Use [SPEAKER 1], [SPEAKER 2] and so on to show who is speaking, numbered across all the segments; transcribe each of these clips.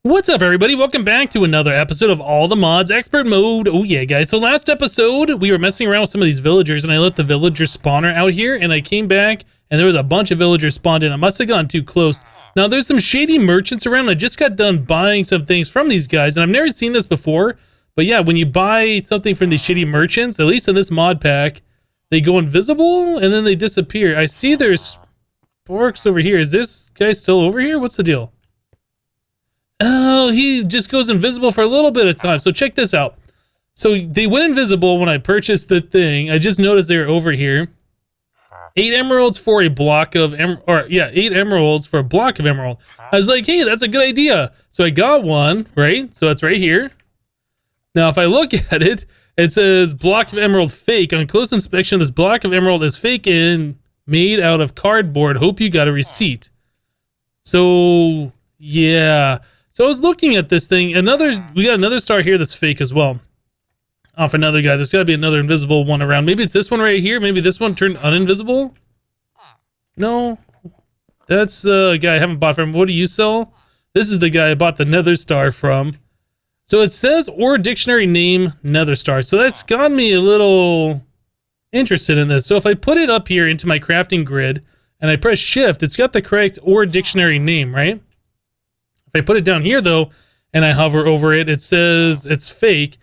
[SPEAKER 1] What's up, everybody? Welcome back to another episode of All the Mods Expert Mode. Oh yeah, guys. So last episode, we were messing around with some of these villagers, and I let the villager spawner out here, and I came back, and there was a bunch of villagers spawned in. I must have gone too close. Now, there's some shady merchants around. I just got done buying some things from these guys, and I've never seen this before. But yeah, when you buy something from these shady merchants, at least in this mod pack, they go invisible, and then they disappear. I see there's sporks over here. Is this guy still over here? What's the deal? Oh, he just goes invisible for a little bit of time. So check this out. So they went invisible when I purchased the thing. I just noticed they were over here. 8 emeralds for a block of 8 emeralds for a block of emerald. I was like, hey, that's a good idea. So I got one, right? So it's right here. Now, if I look at it, it says block of emerald fake. On close inspection, this block of emerald is fake and made out of cardboard. Hope you got a receipt. So, yeah. So I was looking at this thing. We got another star here that's fake as well. Off another guy. There's got to be another invisible one around. Maybe it's this one right here. Maybe this one turned uninvisible. No. That's a guy I haven't bought from. What do you sell? This is the guy I bought the nether star from. So it says or dictionary name nether star. So that's got me a little interested in this. So if I put it up here into my crafting grid and I press shift, it's got the correct or dictionary name, right? If I put it down here, though, and I hover over it, it says it's fake.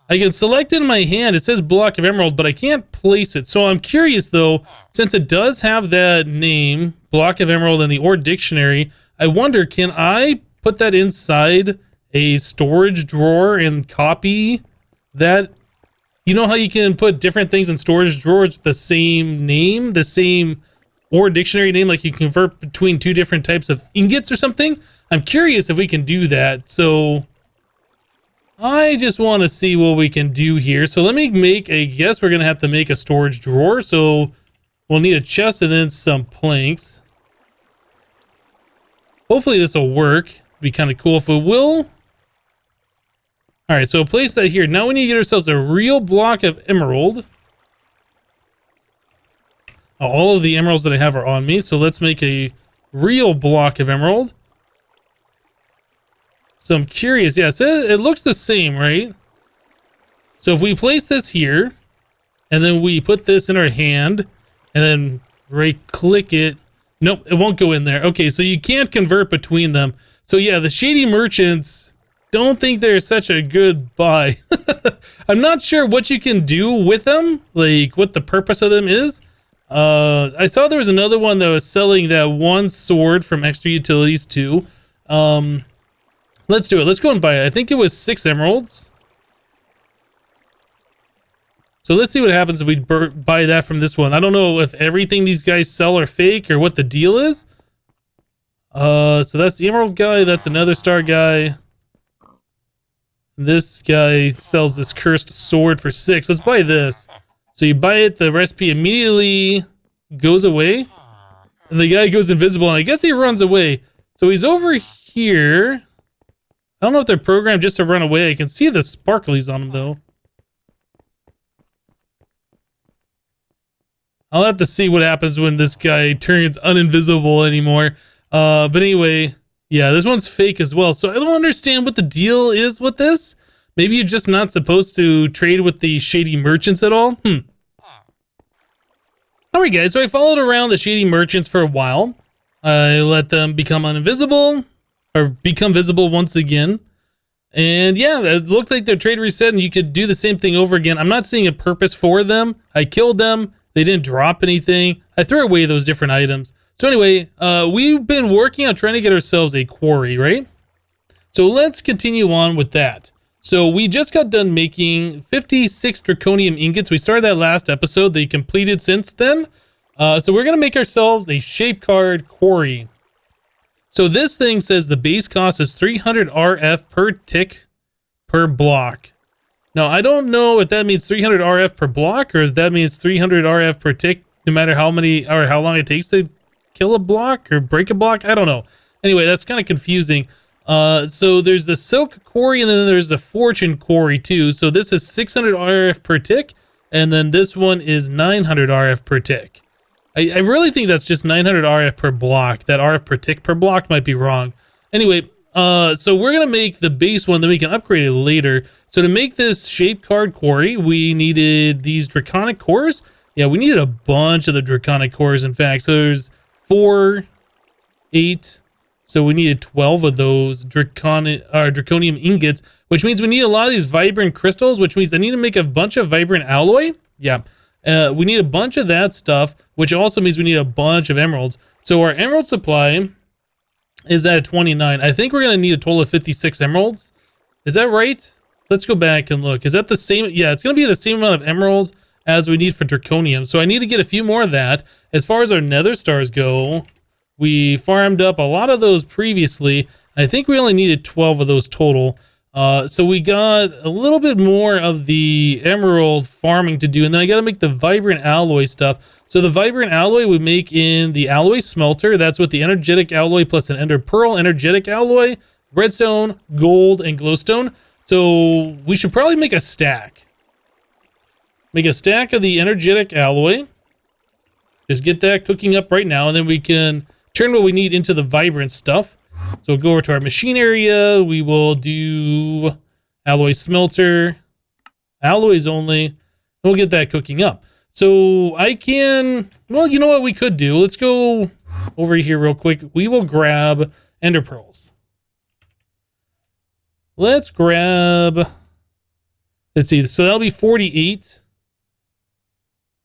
[SPEAKER 1] I can select it in my hand. It says block of emerald, but I can't place it. So I'm curious, though, since it does have that name, block of emerald, in the or dictionary, I wonder, can I put that inside a storage drawer and copy that? You know how you can put different things in storage drawers with the same name, the same or dictionary name, like you convert between two different types of ingots or something? I'm curious if we can do that, so I just want to see what we can do here. So let me make I guess we're going to have to make a storage drawer, so we'll need a chest and then some planks. Hopefully this will work. It'd be kind of cool if it will. Alright, so place that here. Now we need to get ourselves a real block of emerald. All of the emeralds that I have are on me, so let's make a real block of emerald. So I'm curious, yeah, it looks the same, right? So if we place this here, and then we put this in our hand, and then right-click it, nope, it won't go in there. Okay, so you can't convert between them. So yeah, the shady merchants don't think they're such a good buy. I'm not sure what you can do with them, like what the purpose of them is. I saw there was another one that was selling that one sword from Extra Utilities too. Let's do it. Let's go and buy it. I think it was 6 emeralds. So let's see what happens if we buy that from this one. I don't know if everything these guys sell are fake or what the deal is. So that's the emerald guy. That's another star guy. This guy sells this cursed sword for 6. Let's buy this. So you buy it, the recipe immediately goes away. And the guy goes invisible, and I guess he runs away. So he's over here. I don't know if they're programmed just to run away. I can see the sparklies on them, though. I'll have to see what happens when this guy turns uninvisible anymore. But anyway, yeah, this one's fake as well. So I don't understand what the deal is with this. Maybe you're just not supposed to trade with the shady merchants at all. Alright, guys, so I followed around the shady merchants for a while. I let them become invisible. Or become visible once again. And yeah, it looked like their trade reset and you could do the same thing over again. I'm not seeing a purpose for them. I killed them. They didn't drop anything. I threw away those different items. So anyway, we've been working on trying to get ourselves a quarry, right? So let's continue on with that. So we just got done making 56 draconium ingots. We started that last episode. They completed since then. So we're going to make ourselves a shape card quarry. So this thing says the base cost is 300 RF per tick per block. Now, I don't know if that means 300 RF per block or if that means 300 RF per tick, no matter how many or how long it takes to kill a block or break a block. I don't know. Anyway, that's kind of confusing. So there's the silk quarry and then there's the fortune quarry too. So this is 600 RF per tick and then this one is 900 RF per tick. I really think that's just 900 RF per block. That RF per tick per block might be wrong. Anyway, So we're gonna make the base one, then we can upgrade it later. So to make this shape card quarry, we needed these draconic cores. Yeah, we needed a bunch of the draconic cores, in fact. So there's 4, 8. So we needed 12 of those draconium ingots, which means we need a lot of these vibrant crystals, which means I need to make a bunch of vibrant alloy. Yeah, we need a bunch of that stuff, which also means we need a bunch of emeralds. So our emerald supply is at 29. I think we're going to need a total of 56 emeralds. Is that right? Let's go back and look. Is that the same? Yeah, it's going to be the same amount of emeralds as we need for draconium. So I need to get a few more of that. As far as our nether stars go, we farmed up a lot of those previously. I think we only needed 12 of those total. So we got a little bit more of the emerald farming to do. And then I got to make the vibrant alloy stuff. So the vibrant alloy we make in the alloy smelter. That's with the energetic alloy plus an ender pearl, energetic alloy, redstone, gold, and glowstone. So we should probably make a stack. Make a stack of the energetic alloy. Just get that cooking up right now. And then we can turn what we need into the vibrant stuff. So we'll go over to our machine area. We will do alloy smelter, alloys only, and we'll get that cooking up. So I can, well, you know what we could do? Let's go over here real quick. We will grab ender pearls. Let's grab, let's see. So that'll be 48.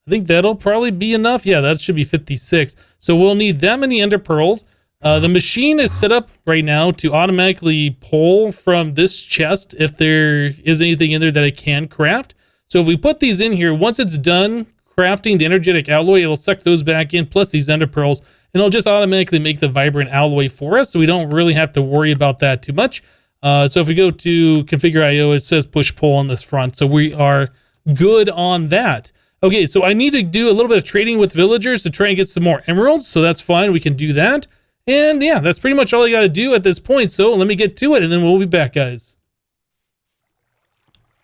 [SPEAKER 1] I think that'll probably be enough. Yeah, that should be 56. So we'll need that many ender pearls. The machine is set up right now to automatically pull from this chest if there is anything in there that it can craft. So if we put these in here, once it's done crafting the energetic alloy, it'll suck those back in, plus these ender pearls, and it'll just automatically make the vibrant alloy for us, so we don't really have to worry about that too much. So if we go to configure IO, it says push pull on this front, so we are good on that. Okay, so I need to do a little bit of trading with villagers to try and get some more emeralds, so that's fine, we can do that. And yeah, that's pretty much all I got to do at this point. So let me get to it and then we'll be back, guys.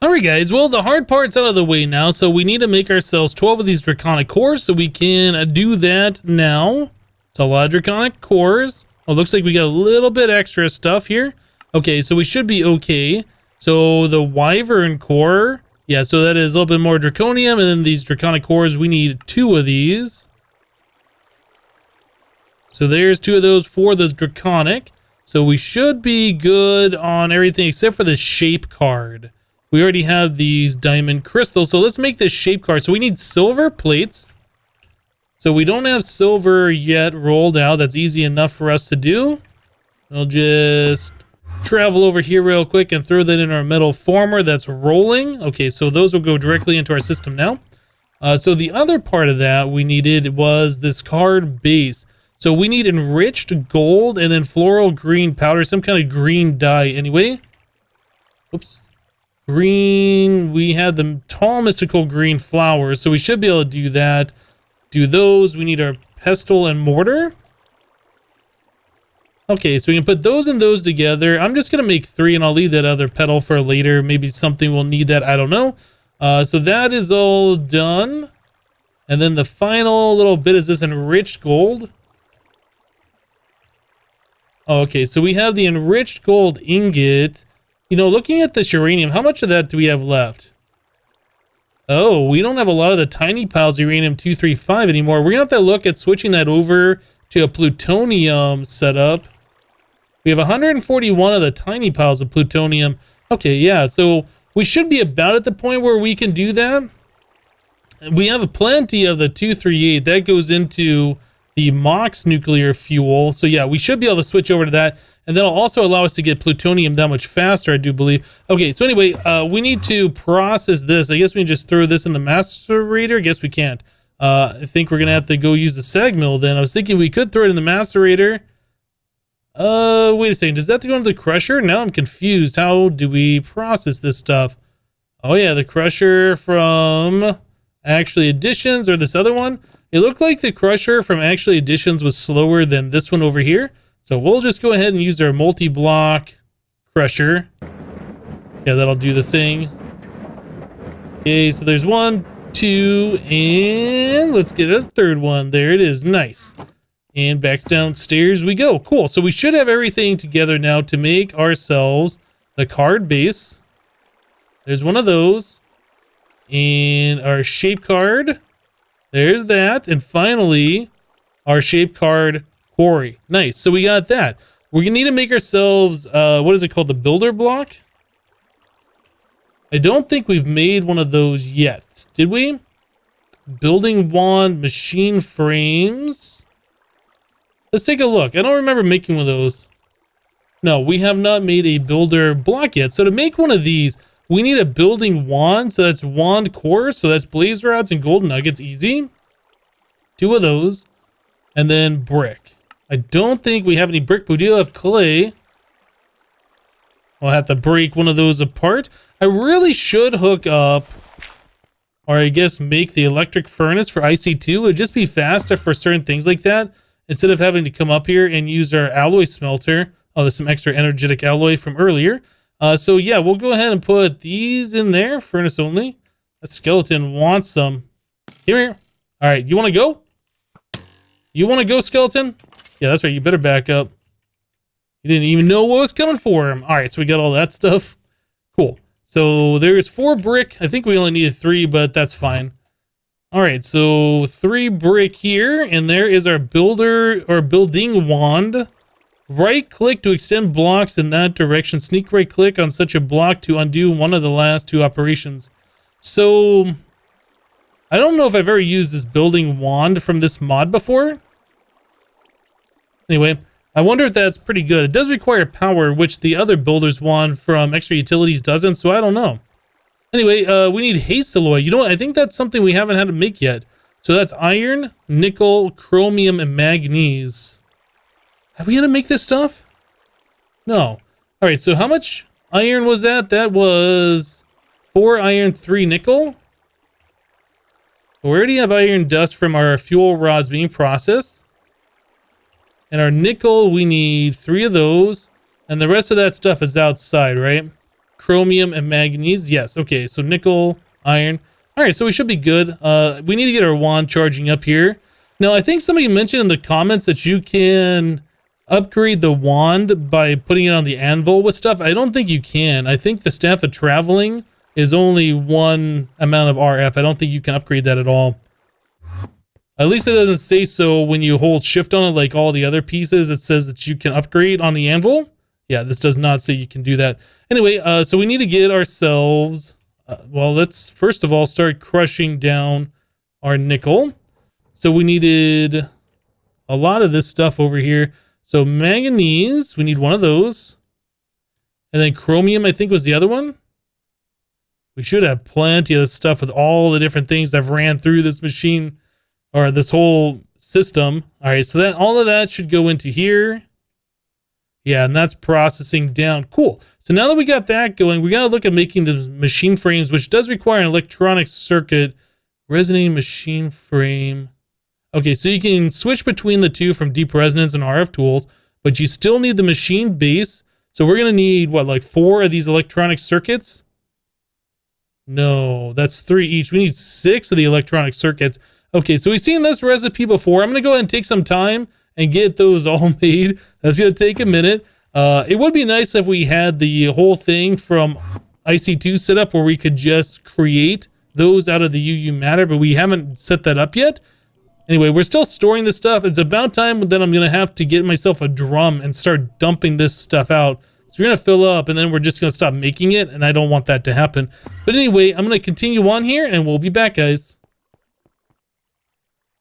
[SPEAKER 1] All right, guys. Well, the hard part's out of the way now. So we need to make ourselves 12 of these draconic cores. So we can do that now. It's a lot of draconic cores. Oh, looks like we got a little bit extra stuff here. Okay, so we should be okay. So the wyvern core. Yeah, so that is a little bit more draconium. And then these draconic cores, we need 2 of these. So there's 2 of those for those draconic. So we should be good on everything except for the shape card. We already have these diamond crystals. So let's make this shape card. So we need silver plates. So we don't have silver yet rolled out. That's easy enough for us to do. I'll just travel over here real quick and throw that in our metal former that's rolling. Okay, so those will go directly into our system now. So the other part of that we needed was this card base. So we need enriched gold and then floral green powder, some kind of green dye anyway. Oops. Green, we have the tall mystical green flowers, so we should be able to do that. Do those, we need our pestle and mortar. Okay, so we can put those and those together. I'm just gonna make 3 and I'll leave that other petal for later. Maybe something will need that, I don't know. So that is all done. And then the final little bit is this enriched gold. Okay, so we have the enriched gold ingot. You know, looking at this uranium, how much of that do we have left? Oh, we don't have a lot of the tiny piles of uranium 235 anymore. We're gonna have to look at switching that over to a plutonium setup. We have 141 of the tiny piles of plutonium. Okay, yeah, so we should be about at the point where we can do that. We have plenty of the 238 that goes into the MOX nuclear fuel. So yeah, we should be able to switch over to that. And that'll also allow us to get plutonium that much faster, I do believe. Okay, so anyway, we need to process this. I guess we can just throw this in the macerator. I guess we can't. I think we're going to have to go use the sag mill then. I was thinking we could throw it in the macerator. Wait a second. Does that have to go into the crusher? Now I'm confused. How do we process this stuff? Oh yeah, the crusher from Actually Additions or this other one. It looked like the crusher from Actually Additions was slower than this one over here. So we'll just go ahead and use our multi-block crusher. Yeah, that'll do the thing. Okay, so there's 1, 2, and let's get a third one. There it is. Nice. And back downstairs we go. Cool. So we should have everything together now to make ourselves the card base. There's one of those. And our shape card. There's that. And finally, our shape card quarry. Nice. So we got that. We're going to need to make ourselves, what is it called? The builder block? I don't think we've made one of those yet. Did we? Building wand, machine frames. Let's take a look. I don't remember making one of those. No, we have not made a builder block yet. So to make one of these, we need a building wand. So that's wand core. So that's blaze rods and golden nuggets. Easy. 2 of those. And then brick. I don't think we have any brick, but we do have clay. We'll have to break one of those apart. I really should hook up, or I guess make the electric furnace for IC2. It would just be faster for certain things like that, instead of having to come up here and use our alloy smelter. Oh, there's some extra energetic alloy from earlier. So yeah, we'll go ahead and put these in there, furnace only. That skeleton wants some. Here. All right, you want to go? You want to go, skeleton? Yeah, that's right. You better back up. He didn't even know what was coming for him. All right, so we got all that stuff. Cool. So there's 4 brick. I think we only needed 3, but that's fine. All right, so 3 brick here, and there is our builder or building wand. Right click to extend blocks in that direction. Sneak right click on such a block to undo one of the last 2 operations. So I don't know if I've ever used this building wand from this mod before. Anyway, I wonder if that's pretty good. It does require power, which the other builder's wand from Extra Utilities doesn't, so I don't know. Anyway, we need haste alloy. You know what? I think that's something we haven't had to make yet. So that's iron, nickel, chromium, and manganese. Have we had to make this stuff? No. All right, so how much iron was that? That was 4 iron, 3 nickel. We already have iron dust from our fuel rods being processed. And our nickel, we need 3 of those. And the rest of that stuff is outside, right? Chromium and manganese. Yes, okay. So nickel, iron. All right, so we should be good. We need to get our wand charging up here. Now, I think somebody mentioned in the comments that you can upgrade the wand by putting it on the anvil with stuff. I don't think you can. I think the staff of traveling is only 1 amount of RF. I don't think you can upgrade that at all. At least it doesn't say so when you hold shift on it like all the other pieces. It says that you can upgrade on the anvil. Yeah, this does not say you can do that. Anyway, so we need to get ourselves... well, let's first of all start crushing down our nickel. So we needed a lot of this stuff over here. So manganese, we need 1 of those. And then chromium, I think, was the other one. We should have plenty of stuff with all the different things that ran through this machine, or this whole system. All right, so that all of that should go into here. Yeah, and that's processing down. Cool. So now that we got that going, we got to look at making the machine frames, which does require an electronic circuit. Resonating machine frame. Okay, so you can switch between the 2 from deep resonance and RF tools, but you still need the machine base. So we're going to need, what, like 4 of these electronic circuits? No, that's 3 each. We need 6 of the electronic circuits. Okay, so we've seen this recipe before. I'm going to go ahead and take some time and get those all made. That's going to take a minute. It would be nice if we had the whole thing from IC2 set up where we could just create those out of the UU matter, but we haven't set that up yet. Anyway, we're still storing this stuff. It's about time that I'm going to have to get myself a drum and start dumping this stuff out. So we're going to fill up and then we're just going to stop making it, and I don't want that to happen. But anyway, I'm going to continue on here and we'll be back, guys.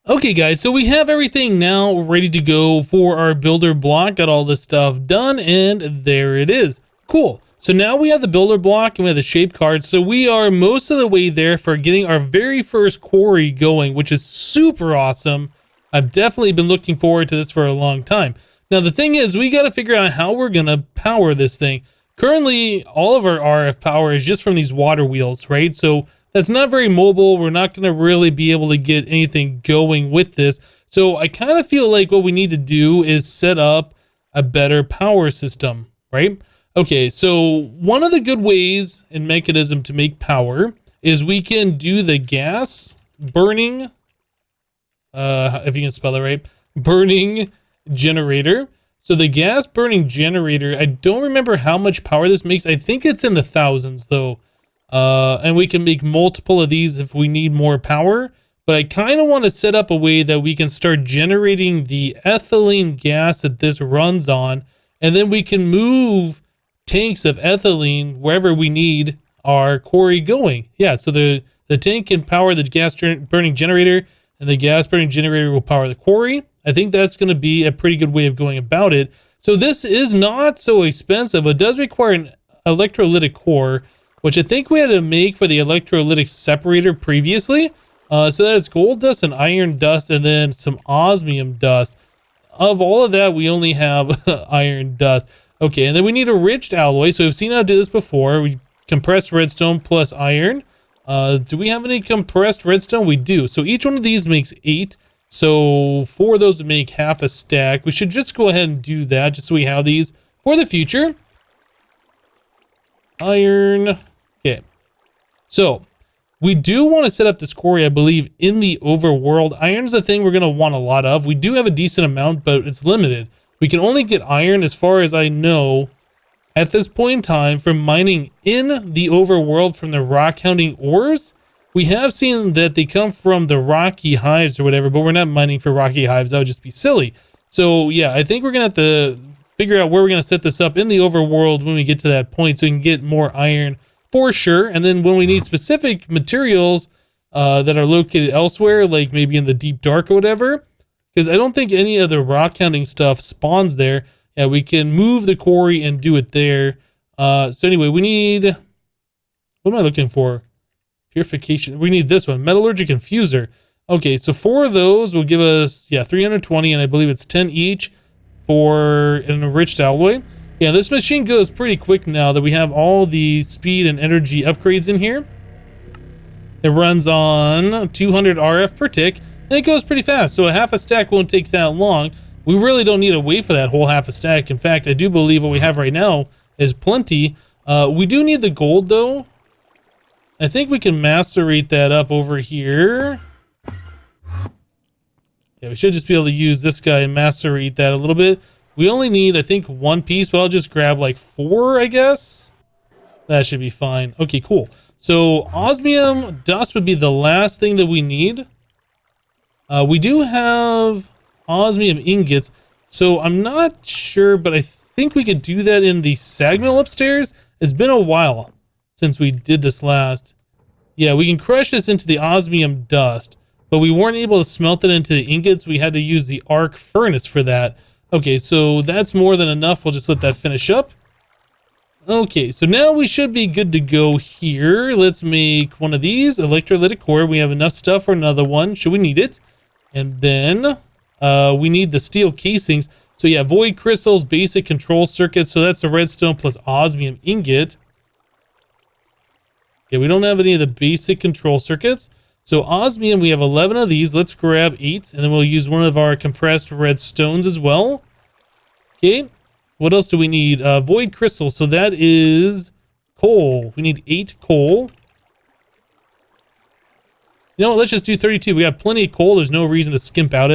[SPEAKER 1] Okay, guys, so we have everything now ready to go for our builder block. Got all this stuff done, and there it is. Cool. So now we have the builder block and we have the shape card. So we are most of the way there for getting our very first quarry going, which is super awesome. I've definitely been looking forward to this for a long time. Now, the thing is, we got to figure out how we're going to power this thing. Currently, all of our RF power is just from these water wheels, right? So that's not very mobile. We're not going to really be able to get anything going with this. So I kind of feel like what we need to do is set up a better power system, right? Okay, so one of the good ways and mechanism to make power is we can do the gas burning, if you can spell it right, burning generator. So the gas burning generator, I don't remember how much power this makes. I think it's in the thousands though. And we can make multiple of these if we need more power. But I kind of want to set up a way that we can start generating the ethylene gas that this runs on. And then we can move tanks of ethylene wherever we need our quarry going. Yeah, so the tank can power the gas burning generator, and the gas burning generator will power the quarry. I think that's going to be a pretty good way of going about it. So this is not so expensive. It does require an electrolytic core, which I think we had to make for the electrolytic separator previously. So that's gold dust and iron dust, and then some osmium dust. Of all of that, we only have iron dust. Okay, and then we need a rich alloy. So we've seen how to do this before. We compressed redstone plus iron. Do we have any compressed redstone? We do. So each one of these makes 8. So 4 of those would make half a stack. We should just go ahead and do that just so we have these for the future. Iron. Okay. So we do want to set up this quarry, I believe, in the overworld. Iron's the thing we're going to want a lot of. We do have a decent amount, but it's limited. We can only get iron, as far as I know, at this point in time, from mining in the overworld from the rockhounding ores. We have seen that they come from the rocky hives or whatever, but we're not mining for rocky hives. That would just be silly. So yeah, I think we're going to have to figure out where we're going to set this up in the overworld when we get to that point so we can get more iron for sure. And then when we need specific materials that are located elsewhere, like maybe in the deep dark or whatever, because I don't think any of the rockhounding stuff spawns there. Yeah, we can move the quarry and do it there. So anyway, we need, what am I looking for? Purification. We need this one, metallurgic infuser. Okay, so 4 of those will give us, yeah, 320, and I believe it's 10 each for an enriched alloy. Yeah, this machine goes pretty quick now that we have all the speed and energy upgrades in here. It runs on 200 RF per tick, and it goes pretty fast, so a half a stack won't take that long. We really don't need to wait for that whole half a stack. In fact, I do believe what we have right now is plenty. We do need the gold, though. I think we can macerate that up over here. Yeah, we should just be able to use this guy and macerate that a little bit. We only need, I think, 1 piece, but I'll just grab like 4, I guess. That should be fine. Okay, cool. So osmium dust would be the last thing that we need. We do have osmium ingots, so I'm not sure, but I think we could do that in the sag mill upstairs. It's been a while since we did this last. Yeah, we can crush this into the osmium dust, but we weren't able to smelt it into the ingots. We had to use the arc furnace for that. Okay, so that's more than enough. We'll just let that finish up. Okay, so now we should be good to go here. Let's make one of these, electrolytic core. We have enough stuff for another one, should we need it. And then we need the steel casings. So yeah, void crystals, basic control circuits. So that's the redstone plus osmium ingot. Okay, we don't have any of the basic control circuits. So osmium, we have 11 of these. Let's grab 8, and then we'll use one of our compressed red stones as well. Okay, what else do we need? Void crystals, so that is coal. We need 8 coal. You know what, let's just do 32. We got plenty of coal. There's no reason to skimp out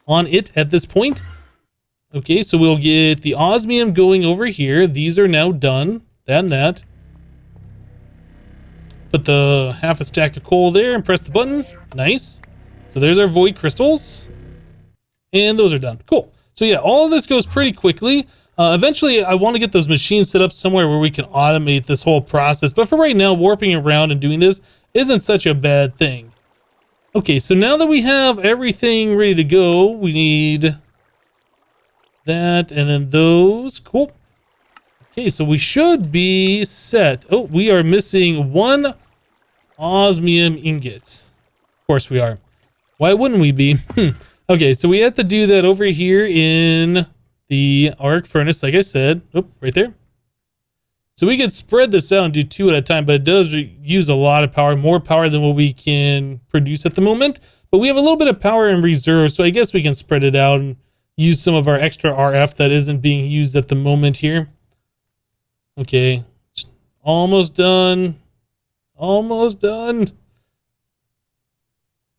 [SPEAKER 1] on it at this point. Okay, so we'll get the osmium going over here. These are now done. That and that. Put the half a stack of coal there and press the button. Nice. So there's our void crystals. And those are done. Cool. So yeah, all of this goes pretty quickly. Eventually, I want to get those machines set up somewhere where we can automate this whole process. But for right now, warping around and doing this isn't such a bad thing. Okay, so now that we have everything ready to go, we need that and then those. Cool. Okay, so we should be set. Oh, we are missing 1 osmium ingot. Of course we are. Why wouldn't we be? Okay, so we have to do that over here in the arc furnace, like I said. Oh, right there. So we could spread this out and do 2 at a time, but it does use a lot of power, more power than what we can produce at the moment. But we have a little bit of power in reserve, so I guess we can spread it out and use some of our extra RF that isn't being used at the moment here. Okay, almost done. Almost done.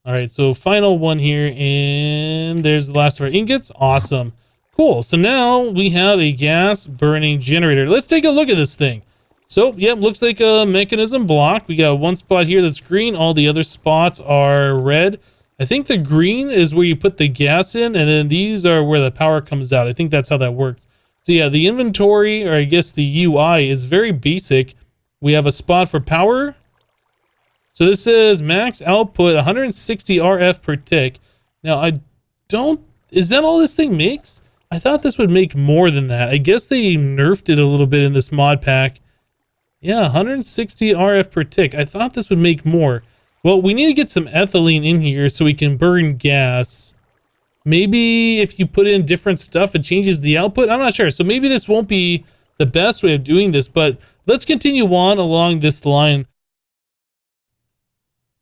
[SPEAKER 1] All right, so final one here, and there's the last of our ingots. Awesome. Cool. So now we have a gas burning generator. Let's take a look at this thing. So, yep, looks like a mechanism block. We got one spot here that's green. All the other spots are red. I think the green is where you put the gas in, and then these are where the power comes out. I think that's how that works. So yeah, the inventory, or I guess the UI, is very basic. We have a spot for power. So this is max output 160 RF per tick. Now is that all this thing makes? I thought this would make more than that. I guess they nerfed it a little bit in this mod pack. Yeah, 160 RF per tick. I thought this would make more. Well, we need to get some ethylene in here so we can burn gas. Maybe if you put in different stuff, it changes the output. I'm not sure. So maybe this won't be the best way of doing this, but let's continue on along this line.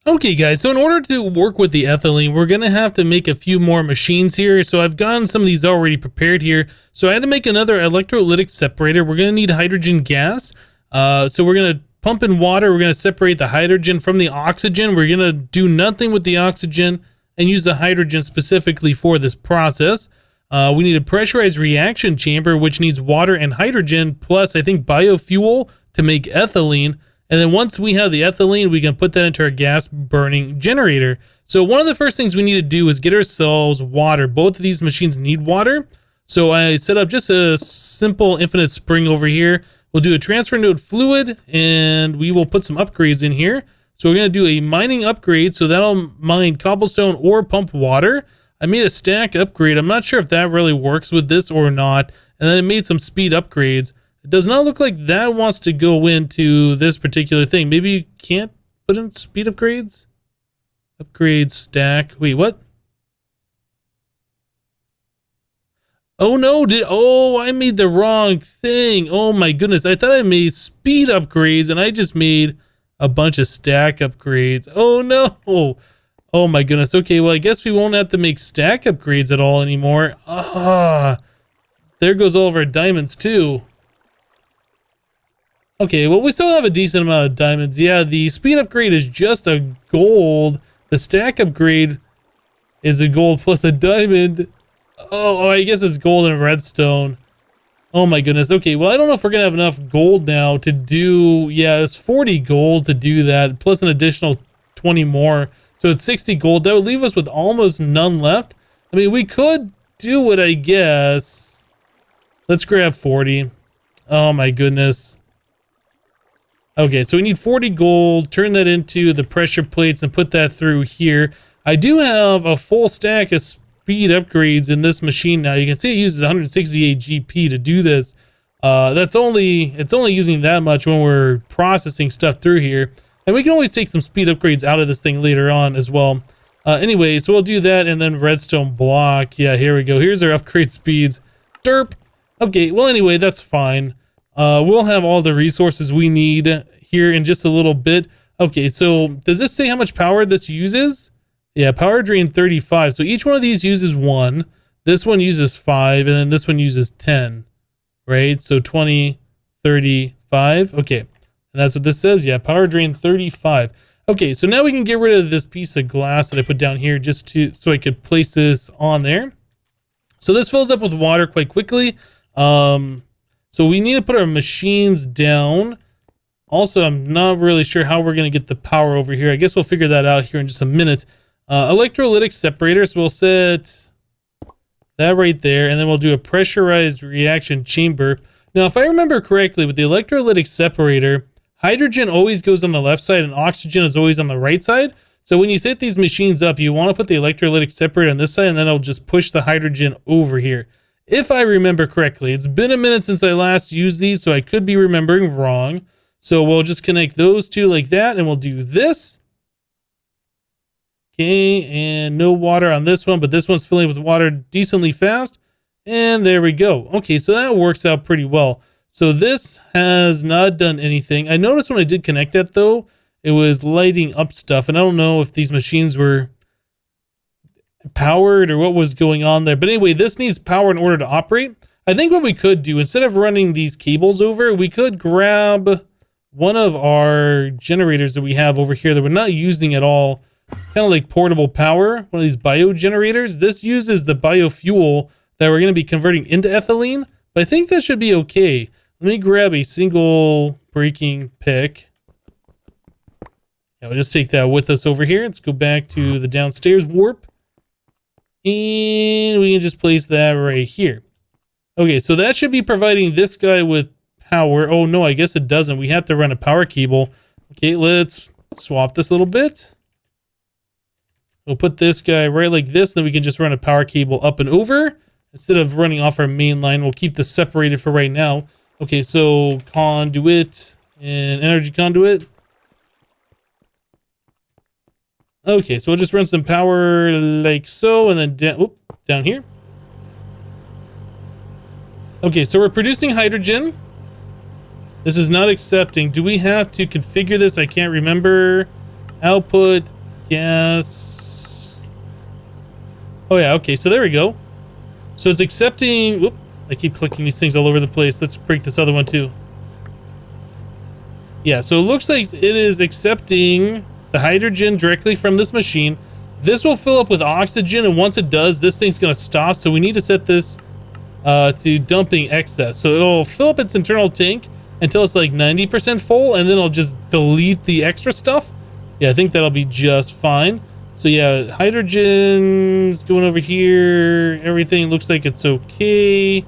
[SPEAKER 1] Okay guys, so in order to work with the ethylene, we're gonna have to make a few more machines here. So I've gotten some of these already prepared here. So I had to make another electrolytic separator. We're gonna need hydrogen gas. So we're gonna pump in water. We're gonna separate the hydrogen from the oxygen. We're gonna do nothing with the oxygen and use the hydrogen specifically for this process. We need a pressurized reaction chamber, which needs water and hydrogen, plus I think biofuel to make ethylene. And then once we have the ethylene, we can put that into our gas burning generator. So one of the first things we need to do is get ourselves water. Both of these machines need water. So I set up just a simple infinite spring over here. We'll do a transfer node fluid, and we will put some upgrades in here. So we're going to do a mining upgrade. So that'll mine cobblestone or pump water. I made a stack upgrade. I'm not sure if that really works with this or not. And then I made some speed upgrades. It does not look like that wants to go into this particular thing. Maybe you can't put in speed upgrades? Upgrade stack. Wait, what? Oh no, I made the wrong thing. Oh my goodness. I thought I made speed upgrades and I just made a bunch of stack upgrades. Oh no. Oh my goodness. Okay, well I guess we won't have to make stack upgrades at all anymore. There goes all of our diamonds too. Okay, well, we still have a decent amount of diamonds. Yeah, the speed upgrade is just a gold. The stack upgrade is a gold plus a diamond. Oh, I guess it's gold and redstone. Oh my goodness. Okay, well, I don't know if we're gonna have enough gold now to do... Yeah, it's 40 gold to do that, plus an additional 20 more. So it's 60 gold. That would leave us with almost none left. I mean, we could do it, I guess. Let's grab 40. Oh my goodness. Okay, so we need 40 gold, turn that into the pressure plates and put that through here. I do have a full stack of speed upgrades in this machine now. You can see it uses 168 GP to do this. It's only using that much when we're processing stuff through here. And we can always take some speed upgrades out of this thing later on as well. Anyway, so we'll do that and then redstone block. Yeah, here we go. Here's our upgrade speeds. Derp. Okay, well anyway, that's fine. We'll have all the resources we need here in just a little bit. Okay, so does this say how much power this uses? Yeah, power drain 35. So each one of these uses 1. This one uses 5, and then this one uses 10. Right? So 20, 35. Okay, and that's what this says. Yeah, power drain 35. Okay, so now we can get rid of this piece of glass that I put down here just so I could place this on there. So this fills up with water quite quickly. So we need to put our machines down. Also, I'm not really sure how we're going to get the power over here. I guess we'll figure that out here in just a minute. Electrolytic separator. So we'll set that right there. And then we'll do a pressurized reaction chamber. Now, if I remember correctly, with the electrolytic separator, hydrogen always goes on the left side and oxygen is always on the right side. So when you set these machines up, you want to put the electrolytic separator on this side, and then it'll just push the hydrogen over here. If I remember correctly. It's been a minute since I last used these, so I could be remembering wrong. So we'll just connect those two like that, and we'll do this. Okay, and no water on this one, but this one's filling with water decently fast. And there we go. Okay, so that works out pretty well. So this has not done anything. I noticed when I did connect that, though, it was lighting up stuff, and I don't know if these machines were powered or what was going on there. But anyway, this needs power in order to operate. I think what we could do, instead of running these cables over, we could grab one of our generators that we have over here that we're not using at all. kind of like portable power, one of these biogenerators. This uses the biofuel that we're going to be converting into ethylene, but I think that should be okay. Let me grab a single breaking pick. Yeah, we'll just take that with us over here. Let's go back to the downstairs warp. And we can just place that right here. Okay, so that should be providing this guy with power. Oh no, I guess it doesn't. We have to run a power cable. Okay, let's swap this a little bit. We'll put this guy right like this, then we can just run a power cable up and over. Instead of running off our main line, we'll keep this separated for right now. Okay, so conduit and energy conduit. Okay, so we'll just run some power like so, and then down here. Okay, so we're producing hydrogen. This is not accepting. Do we have to configure this? I can't remember. Output, gas. Oh yeah, okay, so there we go. So it's accepting, whoop, I keep clicking these things all over the place. Let's break this other one too. Yeah, so it looks like it is accepting the hydrogen directly from this machine. This will fill up with oxygen, and once it does, this thing's gonna stop. So we need to set this to dumping excess. So it'll fill up its internal tank until it's like 90% full, and then it'll just delete the extra stuff. Yeah, I think that'll be just fine. So yeah, hydrogen's going over here. Everything looks like it's okay.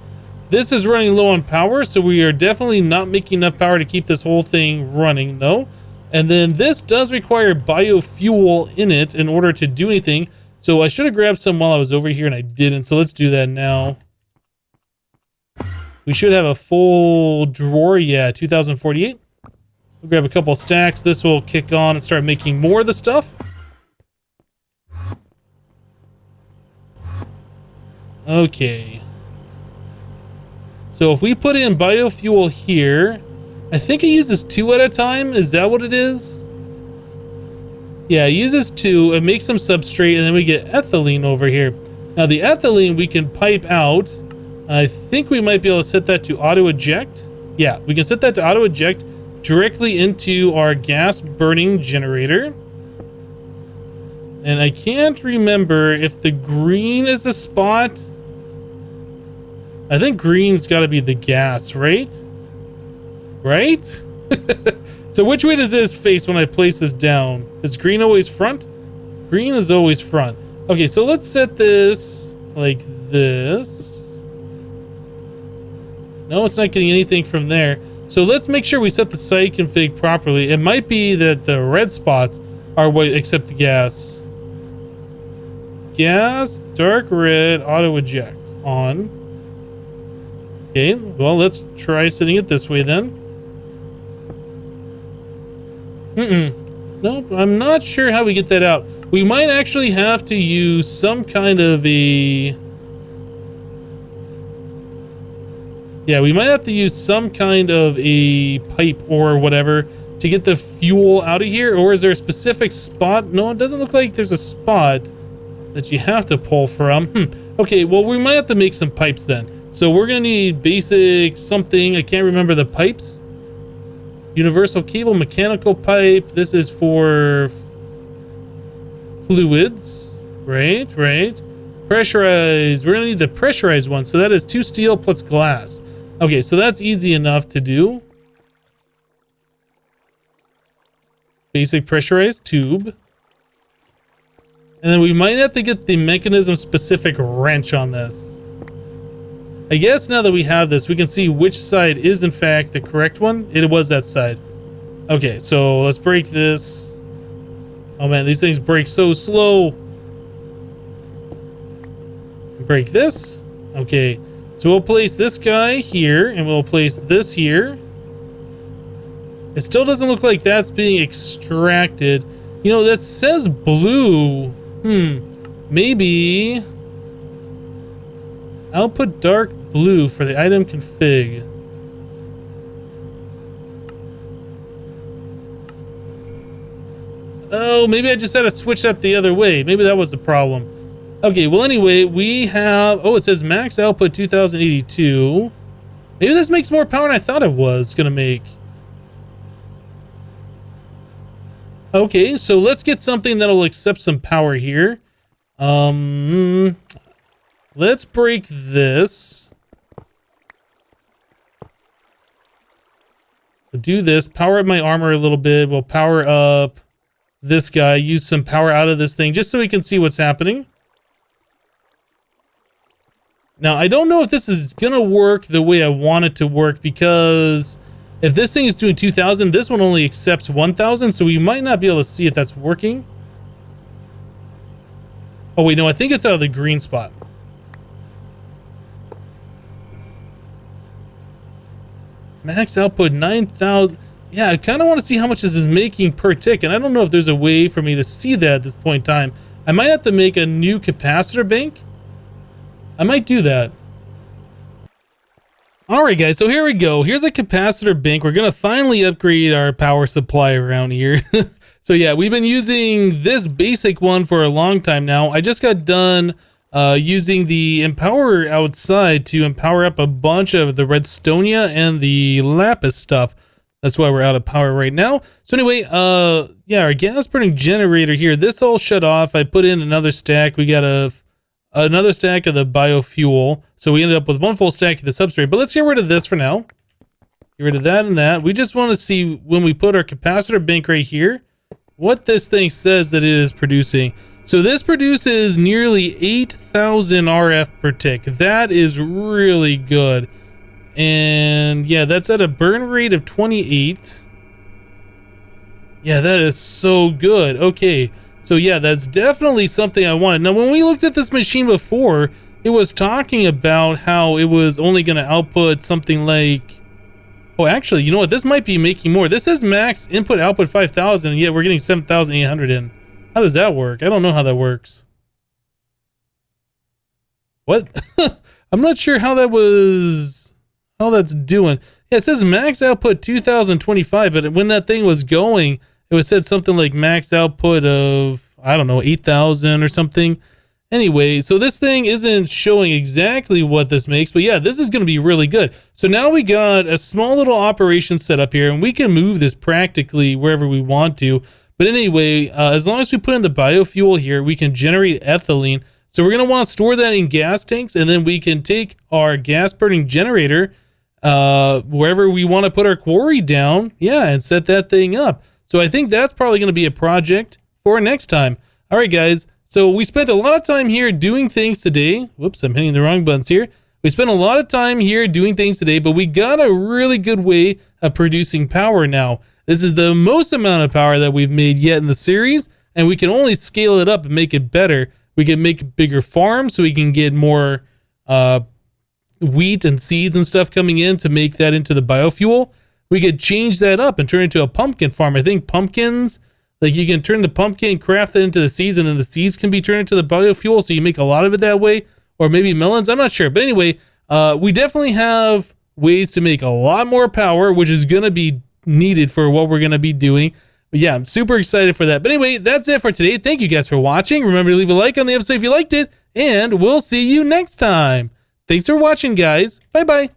[SPEAKER 1] This is running low on power, so we are definitely not making enough power to keep this whole thing running though. And then this does require biofuel in it in order to do anything. So I should have grabbed some while I was over here and I didn't. So let's do that now. We should have a full drawer. Yeah, 2048. We'll grab a couple stacks. This will kick on and start making more of the stuff. Okay. So if we put in biofuel here, I think it uses 2 at a time. Is that what it is? Yeah, it uses 2. It makes some substrate, and then we get ethylene over here. Now the ethylene we can pipe out. I think we might be able to set that to auto eject. Yeah, we can set that to auto eject directly into our gas burning generator. And I can't remember if the green is the spot. I think green's got to be the gas, right? Right? So which way does this face when I place this down? Is green always front? Green is always front. Okay, so let's set this like this. No, it's not getting anything from there. So let's make sure we set the site config properly. It might be that the red spots are what accept the gas. Gas, dark red, auto eject on. Okay, well, let's try setting it this way then. Nope, I'm not sure how we get that out. We might actually have to use some kind of a... Yeah, we might have to use some kind of a pipe or whatever to get the fuel out of here. Or is there a specific spot? No, it doesn't look like there's a spot that you have to pull from. Okay, well, we might have to make some pipes then. So we're gonna need basic something. I can't remember the pipes. Universal cable, mechanical pipe. This is for fluids. Right. Pressurized. We're gonna need the pressurized one. So that is 2 steel plus glass. Okay, so that's easy enough to do. Basic pressurized tube. And then we might have to get the mechanism specific wrench on this. I guess now that we have this, we can see which side is in fact the correct one. It was that side. Okay, so let's break this. Oh man, these things break so slow. Break this. Okay, so we'll place this guy here and we'll place this here. It still doesn't look like that's being extracted. You know, that says blue. Maybe output dark blue for the item config. Oh, maybe I just had to switch that the other way. Maybe that was the problem. Okay, well anyway, we have... Oh, it says max output 2082. Maybe this makes more power than I thought it was gonna make. Okay, so let's get something that'll accept some power here. Let's break this. We'll do this, power up my armor a little bit. We'll power up this guy, use some power out of this thing just so we can see what's happening. Now, I don't know if this is gonna work the way I want it to work, because if this thing is doing 2,000, this one only accepts 1,000, so we might not be able to see if that's working. Oh wait, no, I think it's out of the green spot. Max output 9,000. Yeah, I kind of want to see how much this is making per tick, and I don't know if there's a way for me to see that at this point in time. I might have to make a new capacitor bank. I might do that. Alright guys, so here we go. Here's a capacitor bank. We're going to finally upgrade our power supply around here. So yeah, we've been using this basic one for a long time now. I just got done using the Empower outside to empower up a bunch of the Redstonia and the Lapis stuff. That's why we're out of power right now. So anyway, yeah, our gas burning generator here, this all shut off. I put in another stack. We got another stack of the biofuel. So we ended up with one full stack of the substrate. But let's get rid of this for now. Get rid of that and that. We just want to see when we put our capacitor bank right here, what this thing says that it is producing. So this produces nearly 8,000 RF per tick. That is really good. And yeah, that's at a burn rate of 28. Yeah, that is so good. Okay, so yeah, that's definitely something I wanted. Now, when we looked at this machine before, it was talking about how it was only going to output something like... Oh, actually, you know what? This might be making more. This is max input output 5,000, and yet we're getting 7,800 in. How does that work? I don't know how that works. What? I'm not sure how that was... how that's doing. Yeah, it says max output 2025, but when that thing was going, it was said something like max output of, I don't know, 8,000 or something. Anyway, so this thing isn't showing exactly what this makes, but yeah, this is going to be really good. So now we got a small little operation set up here, and we can move this practically wherever we want to. But anyway, as long as we put in the biofuel here, we can generate ethylene. So we're going to want to store that in gas tanks, and then we can take our gas burning generator wherever we want to put our quarry down, yeah, and set that thing up. So I think that's probably going to be a project for next time. All right, guys. So we spent a lot of time here doing things today. Whoops, I'm hitting the wrong buttons here. We spent a lot of time here doing things today, but we got a really good way of producing power now. This is the most amount of power that we've made yet in the series, and we can only scale it up and make it better. We can make bigger farms so we can get more wheat and seeds and stuff coming in to make that into the biofuel. We could change that up and turn it into a pumpkin farm. I think pumpkins, like you can turn the pumpkin, craft it into the seeds, and then the seeds can be turned into the biofuel, so you make a lot of it that way. Or maybe melons, I'm not sure. But anyway, we definitely have ways to make a lot more power, which is going to be needed for what we're going to be doing. But yeah, I'm super excited for that. But anyway, that's it for today. Thank you guys for watching. Remember to leave a like on the episode if you liked it, and we'll see you next time. Thanks for watching, guys. Bye-bye.